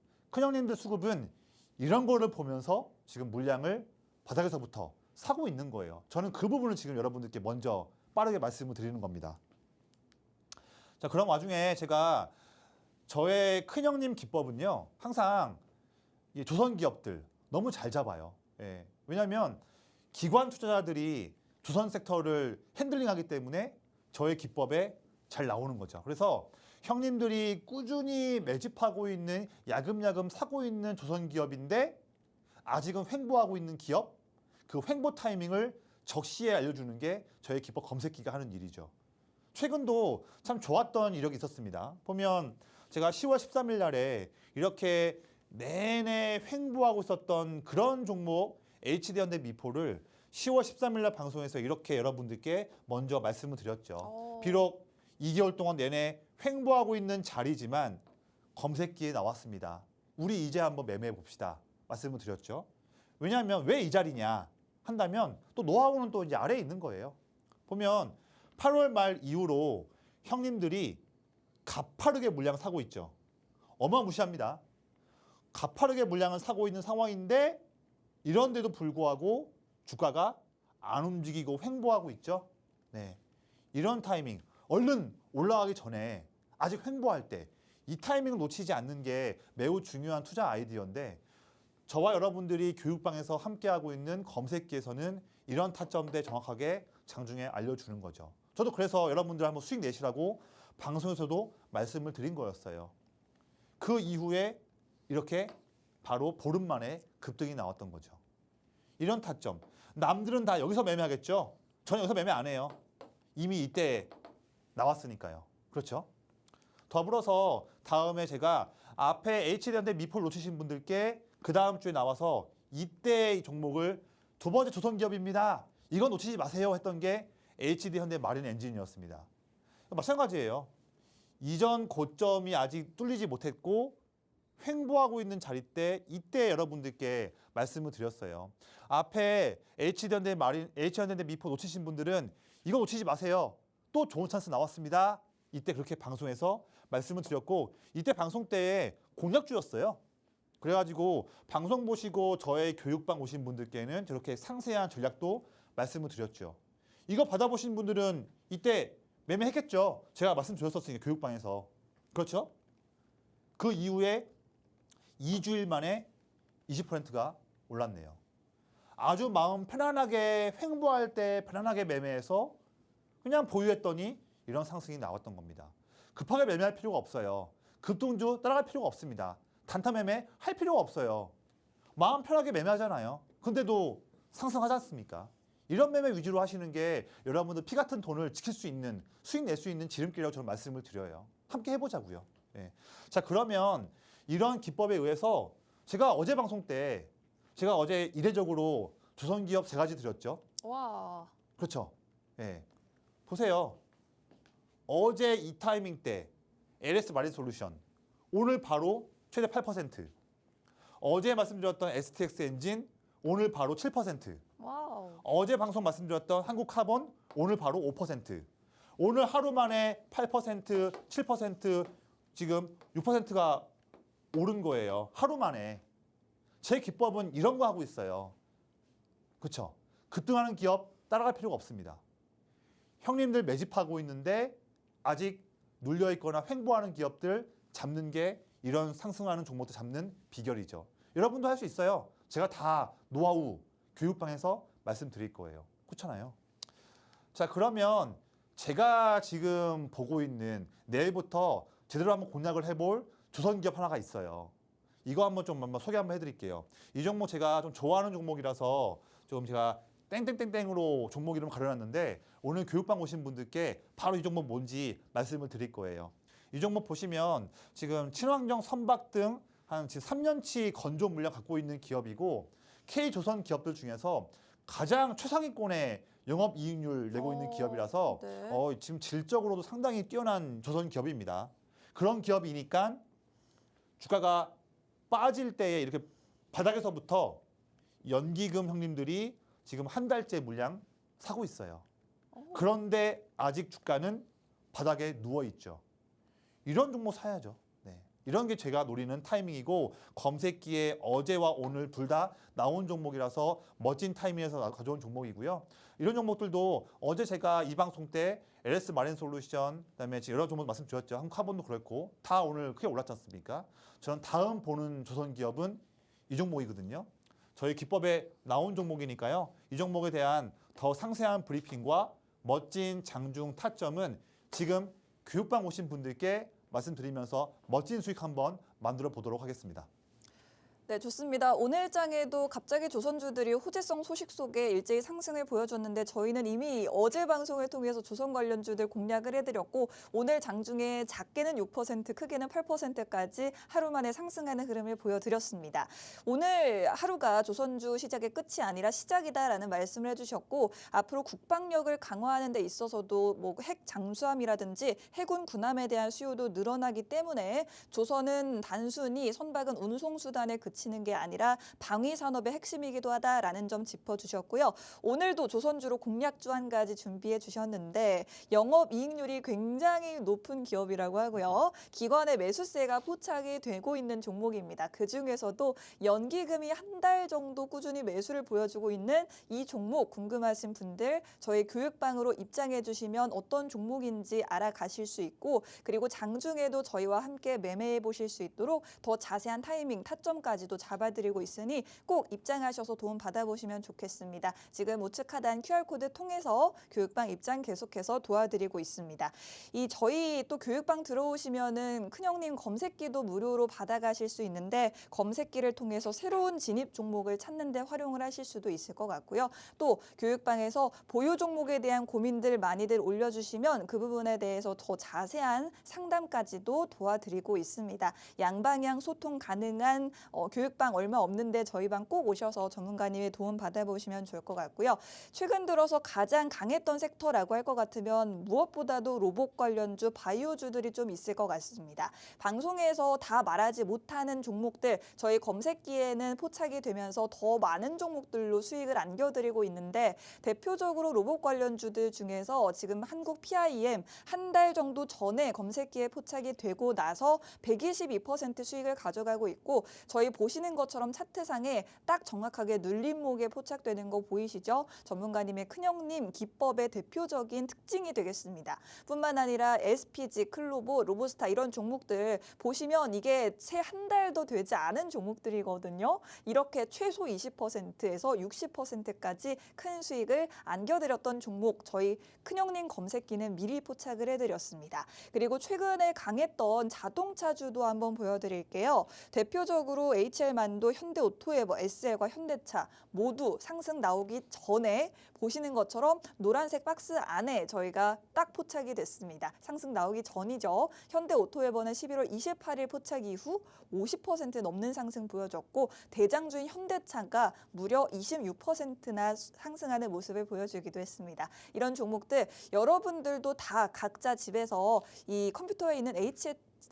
수급은 이런 거를 보면서 지금 물량을 바닥에서부터 사고 있는 거예요. 저는 그 부분을 지금 여러분들께 먼저 빠르게 말씀을 드리는 겁니다. 자, 그런 와중에 제가 저의 큰형님 기법은요. 항상 이 조선 기업들 너무 잘 잡아요. 예. 왜냐하면 기관 투자자들이 조선 섹터를 핸들링하기 때문에 저의 기법에 잘 나오는 거죠. 그래서 형님들이 꾸준히 매집하고 있는 야금야금 사고 있는 조선 기업인데 아직은 횡보하고 있는 기업, 그 횡보 타이밍을 적시에 알려주는 게 저의 기법 검색기가 하는 일이죠. 최근도 참 좋았던 이력이 있었습니다. 보면 제가 10월 13일 날에 이렇게 내내 횡보하고 있었던 그런 종목 HD현대 미포를 10월 13일 날 방송에서 이렇게 여러분들께 먼저 말씀을 드렸죠. 비록 2개월 동안 내내 횡보하고 있는 자리지만 검색기에 나왔습니다. 우리 이제 한번 매매해 봅시다. 말씀을 드렸죠. 왜냐하면 왜 이 자리냐 한다면 또 노하우는 또 이제 아래에 있는 거예요. 보면 8월 말 이후로 형님들이 가파르게 물량 사고 있죠. 어마무시합니다. 가파르게 물량을 사고 있는 상황인데 이런데도 불구하고 주가가 안 움직이고 횡보하고 있죠. 네, 이런 타이밍 얼른 올라가기 전에 아직 횡보할 때 이 타이밍을 놓치지 않는 게 매우 중요한 투자 아이디어인데 저와 여러분들이 교육방에서 함께하고 있는 검색기에서는 이런 타점대 정확하게 장중에 알려주는 거죠. 저도 그래서 여러분들 한번 수익 내시라고 방송에서도 말씀을 드린 거였어요. 그 이후에 이렇게 바로 보름 만에 급등이 나왔던 거죠. 이런 타점. 남들은 다 여기서 매매하겠죠? 저는 여기서 매매 안 해요. 이미 이때 나왔으니까요. 그렇죠? 더불어서 다음에 제가 앞에 HD현대 미포를 놓치신 분들께 그 다음 주에 나와서 이때 이 종목을 두 번째 조선기업입니다. 이거 놓치지 마세요 했던 게 HD현대 마린 엔진이었습니다. 마찬가지예요. 이전 고점이 아직 뚫리지 못했고 횡보하고 있는 자리 때 이때 여러분들께 말씀을 드렸어요. 앞에 HD현대 미포 놓치신 분들은 이거 놓치지 마세요. 또 좋은 찬스 나왔습니다. 이때 그렇게 방송에서 말씀을 드렸고 이때 방송 때에 공략주였어요. 그래가지고 방송 보시고 저의 교육방 오신 분들께는 저렇게 상세한 전략도 말씀을 드렸죠. 이거 받아보신 분들은 이때 매매했겠죠. 제가 말씀드렸었으니까 교육방에서. 그렇죠? 그 이후에 2주일 만에 20%가 올랐네요. 아주 마음 편안하게 횡보할 때 편안하게 매매해서 그냥 보유했더니 이런 상승이 나왔던 겁니다. 급하게 매매할 필요가 없어요. 급등주 따라갈 필요가 없습니다. 단타 매매 할 필요가 없어요. 마음 편하게 매매하잖아요. 근데도 상승하지 않습니까? 이런 매매 위주로 하시는 게 여러분들 피 같은 돈을 지킬 수 있는 수익 낼 수 있는 지름길이라고 저는 말씀을 드려요. 함께 해보자고요. 예. 자, 그러면 이런 기법에 의해서 제가 어제 방송 때 제가 어제 이례적으로 조선기업 3가지 드렸죠. 와. 그렇죠. 예. 보세요. 어제 이 타이밍 때 LS 마린 솔루션 오늘 바로 최대 8%. 어제 말씀드렸던 STX 엔진 오늘 바로 7%. 와우. 어제 방송 말씀드렸던 한국카본 오늘 바로 5%. 오늘 하루 만에 8%, 7% 지금 6%가 오른 거예요. 하루 만에. 제 기법은 이런 거 하고 있어요. 그렇죠? 급등하는 기업 따라갈 필요가 없습니다. 형님들 매집하고 있는데 아직 눌려있거나 횡보하는 기업들 잡는 게 이런 상승하는 종목들 잡는 비결이죠. 여러분도 할 수 있어요. 제가 다 노하우 교육방에서 말씀드릴 거예요. 그렇잖아요. 자, 그러면 제가 지금 보고 있는 내일부터 제대로 한번 공략을 해볼 조선기업 하나가 있어요. 이거 한번 소개 한번 해드릴게요. 이 종목 제가 좀 좋아하는 종목이라서 좀 제가 땡땡땡땡으로 종목 이름 가려놨는데 오늘 교육방 오신 분들께 바로 이 종목 뭔지 말씀을 드릴 거예요. 이 종목 보시면 지금 친환경 선박 등 한 지금 3년치 건조 물량 갖고 있는 기업이고 K조선 기업들 중에서 가장 최상위권의 영업이익률 내고 있는 기업이라서 네. 지금 질적으로도 상당히 뛰어난 조선 기업입니다. 그런 기업이니까 주가가 빠질 때에 이렇게 바닥에서부터 연기금 형님들이 지금 한 달째 물량 사고 있어요. 그런데 아직 주가는 바닥에 누워 있죠. 이런 종목 사야죠. 네. 이런 게 제가 노리는 타이밍이고 검색기에 어제와 오늘 둘 다 나온 종목이라서 멋진 타이밍에서 가져온 종목이고요. 이런 종목들도 어제 제가 이 방송 때 LS 마린 솔루션 그다음에 여러 종목 말씀드렸죠. 한카본도 그렇고 다 오늘 크게 올랐지 않습니까? 저는 다음 보는 조선 기업은 이 종목이거든요. 저희 기법에 나온 종목이니까요. 이 종목에 대한 더 상세한 브리핑과 멋진 장중 타점은 지금 교육방 오신 분들께 말씀드리면서 멋진 수익 한번 만들어 보도록 하겠습니다. 네, 좋습니다. 오늘 장에도 갑자기 조선주들이 호재성 소식 속에 일제히 상승을 보여줬는데 저희는 이미 어제 방송을 통해서 조선 관련주들 공략을 해드렸고 오늘 장중에 작게는 6%, 크게는 8%까지 하루 만에 상승하는 흐름을 보여드렸습니다. 오늘 하루가 조선주 시작의 끝이 아니라 시작이다라는 말씀을 해주셨고 앞으로 국방력을 강화하는 데 있어서도 뭐 핵 잠수함이라든지 해군 군함에 대한 수요도 늘어나기 때문에 조선은 단순히 선박은 운송수단에 그치는 게 아니라 방위 산업의 핵심이기도 하다라는 점 짚어주셨고요. 오늘도 조선주로 공략주 한 가지 준비해 주셨는데 영업이익률이 굉장히 높은 기업이라고 하고요. 기관의 매수세가 포착이 되고 있는 종목입니다. 그중에서도 연기금이 한 달 정도 꾸준히 매수를 보여주고 있는 이 종목 궁금하신 분들 저희 교육방으로 입장해 주시면 어떤 종목인지 알아가실 수 있고 그리고 장중에도 저희와 함께 매매해 보실 수 있도록 더 자세한 타이밍, 타점까지도 잡아드리고 있으니 꼭 입장하셔서 도움 받아보시면 좋겠습니다. 지금 우측 하단 QR코드 통해서 교육방 입장 계속해서 도와드리고 있습니다. 이 저희 또 교육방 들어오시면은 큰형님 검색기도 무료로 받아가실 수 있는데 검색기를 통해서 새로운 진입 종목을 찾는 데 활용을 하실 수도 있을 것 같고요. 또 교육방에서 보유 종목에 대한 고민들 많이들 올려주시면 그 부분에 대해서 더 자세한 상담까지도 도와드리고 있습니다. 양방향 소통 가능한 교육방 얼마 없는데 저희 방 꼭 오셔서 전문가님의 도움 받아보시면 좋을 것 같고요. 최근 들어서 가장 강했던 섹터라고 할 것 같으면 무엇보다도 로봇 관련주, 바이오주들이 좀 있을 것 같습니다. 방송에서 다 말하지 못하는 종목들 저희 검색기에는 포착이 되면서 더 많은 종목들로 수익을 안겨드리고 있는데 대표적으로 로봇 관련주들 중에서 지금 한국 PIM 한 달 정도 전에 검색기에 포착이 되고 나서 122% 수익을 가져가고 있고 저희 보시는 것처럼 차트상에 딱 정확하게 눌림목에 포착되는 거 보이시죠? 전문가님의 큰형님 기법의 대표적인 특징이 되겠습니다. 뿐만 아니라 SPG, 클로보, 로보스타 이런 종목들 보시면 이게 채 한 달도 되지 않은 종목들이거든요. 이렇게 최소 20%에서 60%까지 큰 수익을 안겨드렸던 종목 저희 큰형님 검색기는 미리 포착을 해드렸습니다. 그리고 최근에 강했던 자동차주도 한번 보여드릴게요. 대표적으로 HL만도, 현대오토에버, SL과 현대차 모두 상승 나오기 전에 보시는 것처럼 노란색 박스 안에 저희가 딱 포착이 됐습니다. 상승 나오기 전이죠. 현대오토에버는 11월 28일 포착 이후 50% 넘는 상승 보여줬고 대장주인 현대차가 무려 26%나 상승하는 모습을 보여주기도 했습니다. 이런 종목들 여러분들도 다 각자 집에서 이 컴퓨터에 있는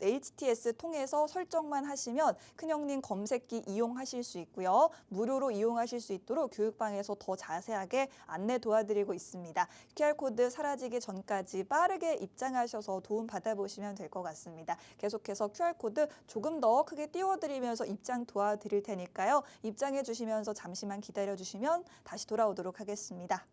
HTS 통해서 설정만 하시면 큰형님 검색기 이용하실 수 있고요. 무료로 이용하실 수 있도록 교육방에서 더 자세하게 안내 도와드리고 있습니다. QR코드 사라지기 전까지 빠르게 입장하셔서 도움 받아보시면 될 것 같습니다. 계속해서 QR코드 조금 더 크게 띄워드리면서 입장 도와드릴 테니까요. 입장해 주시면서 잠시만 기다려 주시면 다시 돌아오도록 하겠습니다.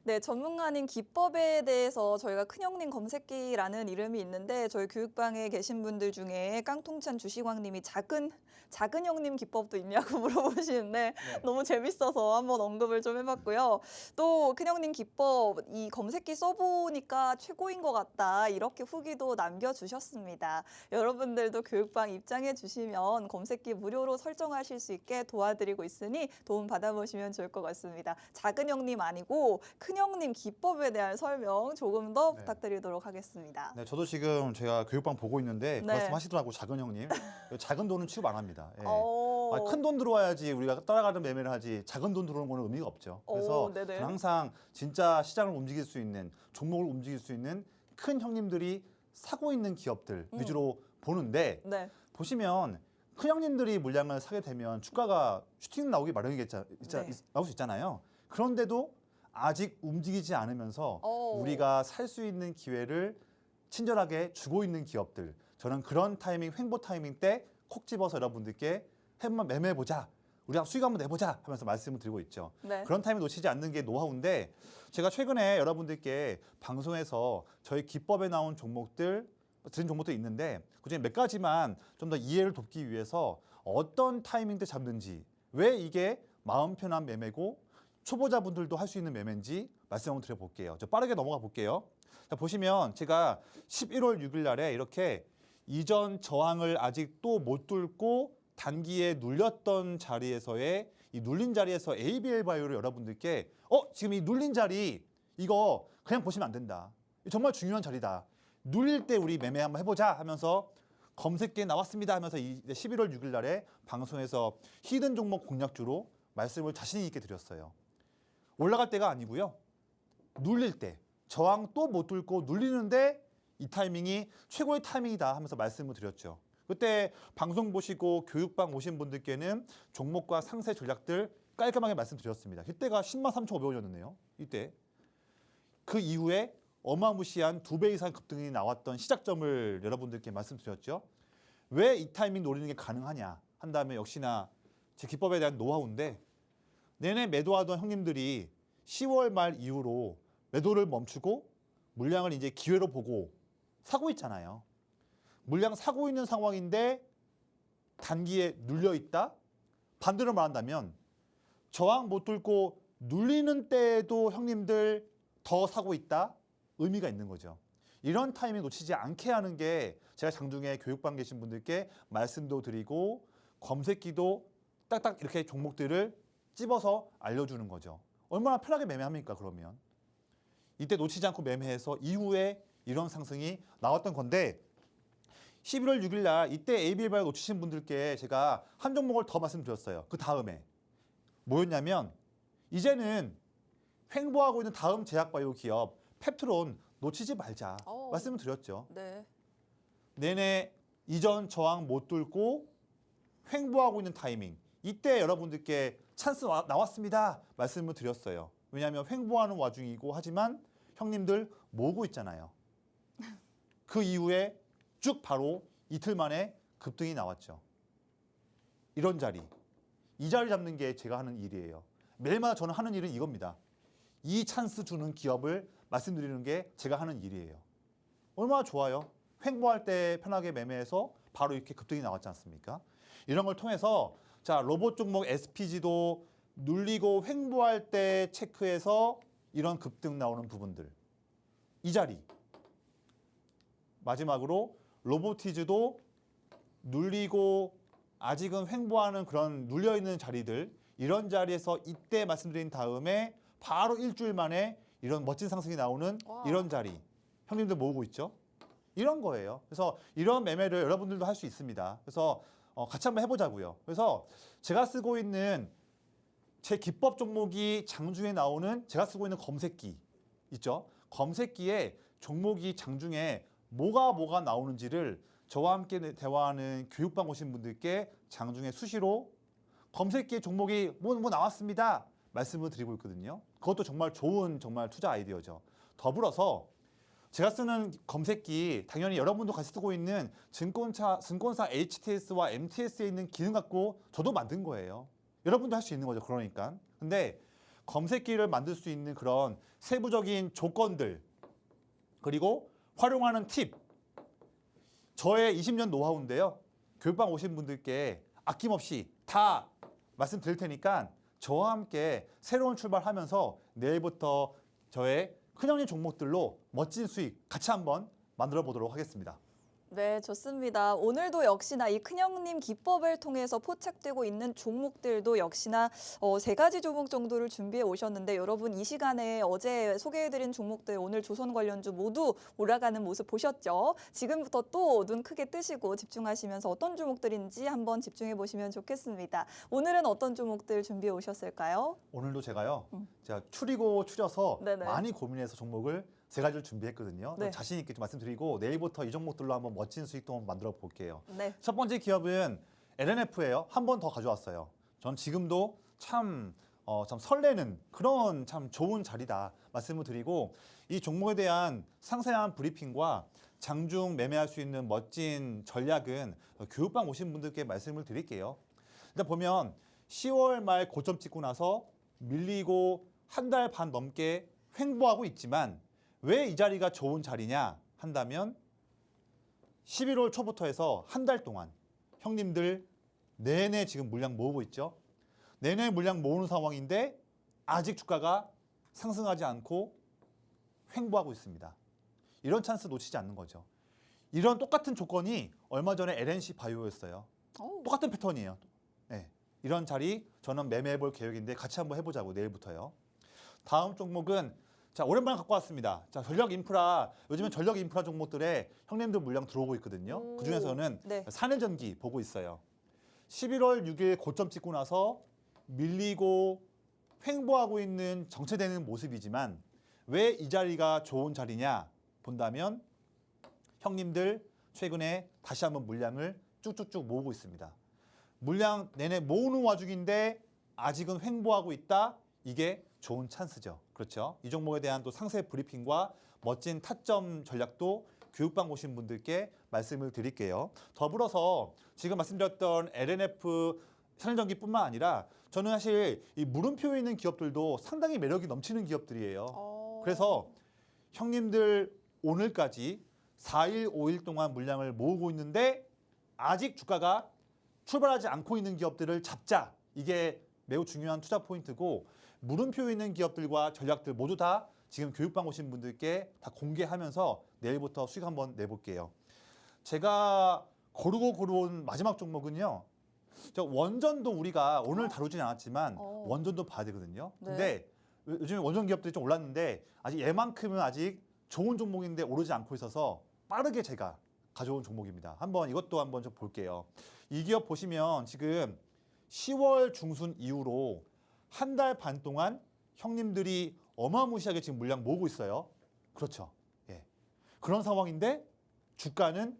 네, 전문가님 기법에 대해서 저희가 큰형님 검색기라는 이름이 있는데 저희 교육방에 계신 분들 중에 깡통찬 주시광님이 작은 형님 기법도 있냐고 물어보시는데 너무 재밌어서 한번 언급을 좀 해봤고요. 또 큰형님 기법 이 검색기 써보니까 최고인 것 같다 이렇게 후기도 남겨주셨습니다. 여러분들도 교육방 입장해 주시면 검색기 무료로 설정하실 수 있게 도와드리고 있으니 도움 받아보시면 좋을 것 같습니다. 작은 형님 아니고 큰 형님 기법에 대한 설명 조금 더 네. 부탁드리도록 하겠습니다. 네, 저도 지금 제가 교육방 보고 있는데 그 네. 말씀하시더라고 작은 형님. 작은 돈은 취급 안 합니다. 예. 어, 큰 돈 들어와야지 우리가 따라가는 매매를 하지 작은 돈 들어오는 거는 의미가 없죠. 그래서 네네. 저는 항상 진짜 시장을 움직일 수 있는 종목을 움직일 수 있는 큰 형님들이 사고 있는 기업들 위주로 보는데 네. 보시면 큰 형님들이 물량을 사게 되면 주가가 슈팅 나오기 마련이겠죠. 네. 나올 수 있잖아요. 그런데도 아직 움직이지 않으면서 어. 우리가 살 수 있는 기회를 친절하게 주고 있는 기업들. 저는 그런 타이밍, 횡보 타이밍 때 콕 집어서 여러분들께 한번 매매해보자. 우리가 수익 한번 내보자 하면서 말씀을 드리고 있죠. 네. 그런 타이밍 놓치지 않는 게 노하우인데 제가 최근에 여러분들께 방송에서 저희 기법에 나온 종목들 드린 종목도 있는데 그중에 몇 가지만 좀 더 이해를 돕기 위해서 어떤 타이밍 때 잡는지 왜 이게 마음 편한 매매고 초보자분들도 할 수 있는 매매인지 말씀 한번 드려볼게요. 저 빠르게 넘어가 볼게요. 자, 보시면 제가 11월 6일 날에 이렇게 이전 저항을 아직 또 못 뚫고 단기에 눌렸던 자리에서의 이 눌린 자리에서 ABL 바이오를 여러분들께 지금 이 눌린 자리 이거 그냥 보시면 안 된다. 정말 중요한 자리다. 눌릴 때 우리 매매 한번 해보자 하면서 검색기에 나왔습니다 하면서 11월 6일 날에 방송에서 히든 종목 공략주로 말씀을 자신 있게 드렸어요. 올라갈 때가 아니고요. 눌릴 때 저항 또 못 뚫고 눌리는데 이 타이밍이 최고의 타이밍이다 하면서 말씀을 드렸죠. 그때 방송 보시고 교육방 오신 분들께는 종목과 상세 전략들 깔끔하게 말씀드렸습니다. 그때가 103,500원이었네요. 이때 그 이후에 어마무시한 2배 이상 급등이 나왔던 시작점을 여러분들께 말씀드렸죠. 왜 이 타이밍 노리는 게 가능하냐 한 다음에 역시나 제 기법에 대한 노하우인데 내내 매도하던 형님들이 10월 말 이후로 매도를 멈추고 물량을 이제 기회로 보고 사고 있잖아요. 물량 사고 있는 상황인데 단기에 눌려 있다. 반대로 말한다면 저항 못 뚫고 눌리는 때에도 형님들 더 사고 있다. 의미가 있는 거죠. 이런 타이밍 놓치지 않게 하는 게 제가 장중에 교육방 계신 분들께 말씀도 드리고 검색기도 딱딱 이렇게 종목들을 찝어서 알려주는 거죠. 얼마나 편하게 매매합니까 그러면. 이때 놓치지 않고 매매해서 이후에 이런 상승이 나왔던 건데 11월 6일 날 이때 ABL 놓치신 분들께 제가 한 종목을 더 말씀드렸어요. 그 다음에 뭐였냐면 이제는 횡보하고 있는 다음 제약바이오 기업 펩트론 놓치지 말자 말씀을 드렸죠. 네. 내내 이전 저항 못 뚫고 횡보하고 있는 타이밍 이때 여러분들께 찬스 나왔습니다 말씀을 드렸어요. 왜냐하면 횡보하는 와중이고 하지만 형님들 모으고 있잖아요. 그 이후에 쭉 바로 이틀 만에 급등이 나왔죠. 이런 자리, 이 자리 잡는 게 제가 하는 일이에요. 매일마다 저는 하는 일은 이겁니다. 이 찬스 주는 기업을 말씀드리는 게 제가 하는 일이에요. 얼마나 좋아요. 횡보할 때 편하게 매매해서 바로 이렇게 급등이 나왔지 않습니까? 이런 걸 통해서 자 로봇 종목 SPG도 눌리고 횡보할 때 체크해서 이런 급등 나오는 부분들. 이 자리. 마지막으로 로보티즈도 눌리고 아직은 횡보하는 그런 눌려있는 자리들 이런 자리에서 이때 말씀드린 다음에 바로 일주일 만에 이런 멋진 상승이 나오는 이런 자리 형님들 모으고 있죠. 이런 거예요. 그래서 이런 매매를 여러분들도 할 수 있습니다. 그래서 같이 한번 해보자고요. 그래서 제가 쓰고 있는 제 기법 종목이 장중에 나오는 제가 쓰고 있는 검색기 있죠. 검색기에 종목이 장중에 뭐가 나오는지를 저와 함께 대화하는 교육방 오신 분들께 장중에 수시로 검색기에 종목이 뭐 나왔습니다 말씀을 드리고 있거든요. 그것도 정말 좋은 정말 투자 아이디어죠. 더불어서 제가 쓰는 검색기 당연히 여러분도 같이 쓰고 있는 증권사 HTS와 MTS에 있는 기능 갖고 저도 만든 거예요. 여러분도 할 수 있는 거죠. 그러니까. 근데 검색기를 만들 수 있는 그런 세부적인 조건들, 그리고 활용하는 팁, 저의 20년 노하우인데요. 교육방 오신 분들께 아낌없이 다 말씀드릴 테니까 저와 함께 새로운 출발하면서 내일부터 저의 큰형님 종목들로 멋진 수익 같이 한번 만들어 보도록 하겠습니다. 네, 좋습니다. 오늘도 역시나 이 큰형님 기법을 통해서 포착되고 있는 종목들도 역시나 3가지 종목 정도를 준비해 오셨는데 여러분 이 시간에 어제 소개해드린 종목들 오늘 조선 관련주 모두 올라가는 모습 보셨죠? 지금부터 또 눈 크게 뜨시고 집중하시면서 어떤 종목들인지 한번 집중해 보시면 좋겠습니다. 오늘은 어떤 종목들 준비해 오셨을까요? 오늘도 제가요. 제가 추리고 추려서 네네. 많이 고민해서 종목을 3가지를 준비했거든요. 네. 자신 있게 좀 말씀드리고 내일부터 이 종목들로 한번 멋진 수익도 한번 만들어 볼게요. 네. 첫 번째 기업은 LNF예요. 한 번 더 가져왔어요. 전 지금도 참 설레는 그런 참 좋은 자리다 말씀을 드리고 이 종목에 대한 상세한 브리핑과 장중 매매할 수 있는 멋진 전략은 교육방 오신 분들께 말씀을 드릴게요. 일단 보면 10월 말 고점 찍고 나서 밀리고 한 달 반 넘게 횡보하고 있지만 왜 이 자리가 좋은 자리냐 한다면 11월 초부터 해서 한 달 동안 형님들 내내 지금 물량 모으고 있죠. 내내 물량 모으는 상황인데 아직 주가가 상승하지 않고 횡보하고 있습니다. 이런 찬스 놓치지 않는 거죠. 이런 똑같은 조건이 얼마 전에 LNC 바이오였어요. 똑같은 패턴이에요. 네. 이런 자리 저는 매매해 볼 계획인데 같이 한번 해보자고 내일부터요. 다음 종목은 자 오랜만에 갖고 왔습니다. 자 전력 인프라 요즘엔 전력 인프라 종목들에 형님들 물량 들어오고 있거든요. 그 중에서는 네. 산해전기 보고 있어요. 11월 6일 고점 찍고 나서 밀리고 횡보하고 있는 정체되는 모습이지만 왜 이 자리가 좋은 자리냐 본다면 형님들 최근에 다시 한번 물량을 쭉쭉쭉 모으고 있습니다. 물량 내내 모으는 와중인데 아직은 횡보하고 있다. 이게 좋은 찬스죠. 그렇죠? 이 종목에 대한 또 상세 브리핑과 멋진 타점 전략도 교육방 오신 분들께 말씀을 드릴게요. 더불어서 지금 말씀드렸던 LNF 산전기뿐만 아니라 저는 사실 이 물음표에 있는 기업들도 상당히 매력이 넘치는 기업들이에요. 그래서 형님들 오늘까지 4일, 5일 동안 물량을 모으고 있는데 아직 주가가 출발하지 않고 있는 기업들을 잡자. 이게 매우 중요한 투자 포인트고 물음표 있는 기업들과 전략들 모두 다 지금 교육방 오신 분들께 다 공개하면서 내일부터 수익 한번 내볼게요. 제가 고르고 온 마지막 종목은요. 원전도 우리가 오늘 다루진 않았지만 원전도 봐야 되거든요. 근데 요즘에 원전 기업들이 좀 올랐는데 아직 얘만큼은 아직 좋은 종목인데 오르지 않고 있어서 빠르게 제가 가져온 종목입니다. 이것도 한번 좀 볼게요. 이 기업 보시면 지금 10월 중순 이후로 한 달 반 동안 형님들이 어마무시하게 지금 물량 모으고 있어요. 그렇죠. 예. 그런 상황인데 주가는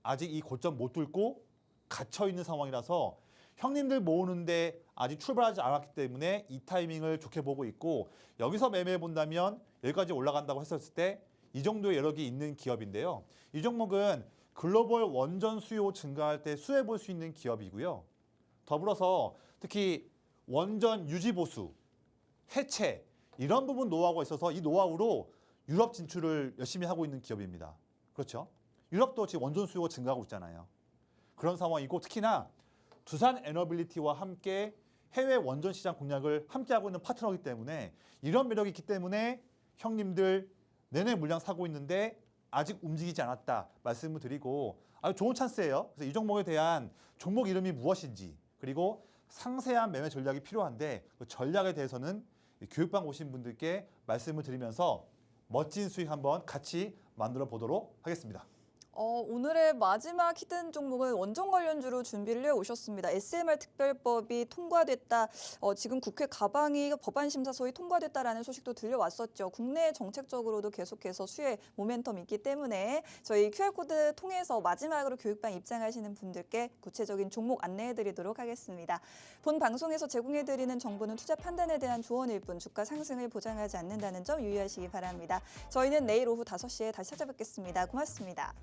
아직 이 고점 못 뚫고 갇혀 있는 상황이라서 형님들 모으는데 아직 출발하지 않았기 때문에 이 타이밍을 좋게 보고 있고 여기서 매매해 본다면 여기까지 올라간다고 했었을 때 이 정도의 여력이 있는 기업인데요. 이 종목은 글로벌 원전 수요 증가할 때 수혜 볼 수 있는 기업이고요. 더불어서 특히 원전 유지 보수, 해체 이런 부분 노하우가 있어서 이 노하우로 유럽 진출을 열심히 하고 있는 기업입니다. 그렇죠? 유럽도 지금 원전 수요가 증가하고 있잖아요. 그런 상황이고 특히나 두산 에너빌리티와 함께 해외 원전 시장 공략을 함께 하고 있는 파트너이기 때문에 이런 매력이 있기 때문에 형님들 내내 물량 사고 있는데 아직 움직이지 않았다 말씀을 드리고 아주 좋은 찬스예요. 그래서 이 종목에 대한 종목 이름이 무엇인지 그리고 상세한 매매 전략이 필요한데 그 전략에 대해서는 교육방 오신 분들께 말씀을 드리면서 멋진 수익 한번 같이 만들어 보도록 하겠습니다. 오늘의 마지막 히든 종목은 원전 관련주로 준비를 해오셨습니다. SMR 특별법이 통과됐다. 지금 국회 가방이 법안 심사 소위 통과됐다라는 소식도 들려왔었죠. 국내 정책적으로도 계속해서 수혜 모멘텀이 있기 때문에 저희 QR코드 통해서 마지막으로 교육방 입장하시는 분들께 구체적인 종목 안내해드리도록 하겠습니다. 본 방송에서 제공해드리는 정보는 투자 판단에 대한 조언일 뿐 주가 상승을 보장하지 않는다는 점 유의하시기 바랍니다. 저희는 내일 오후 5시에 다시 찾아뵙겠습니다. 고맙습니다.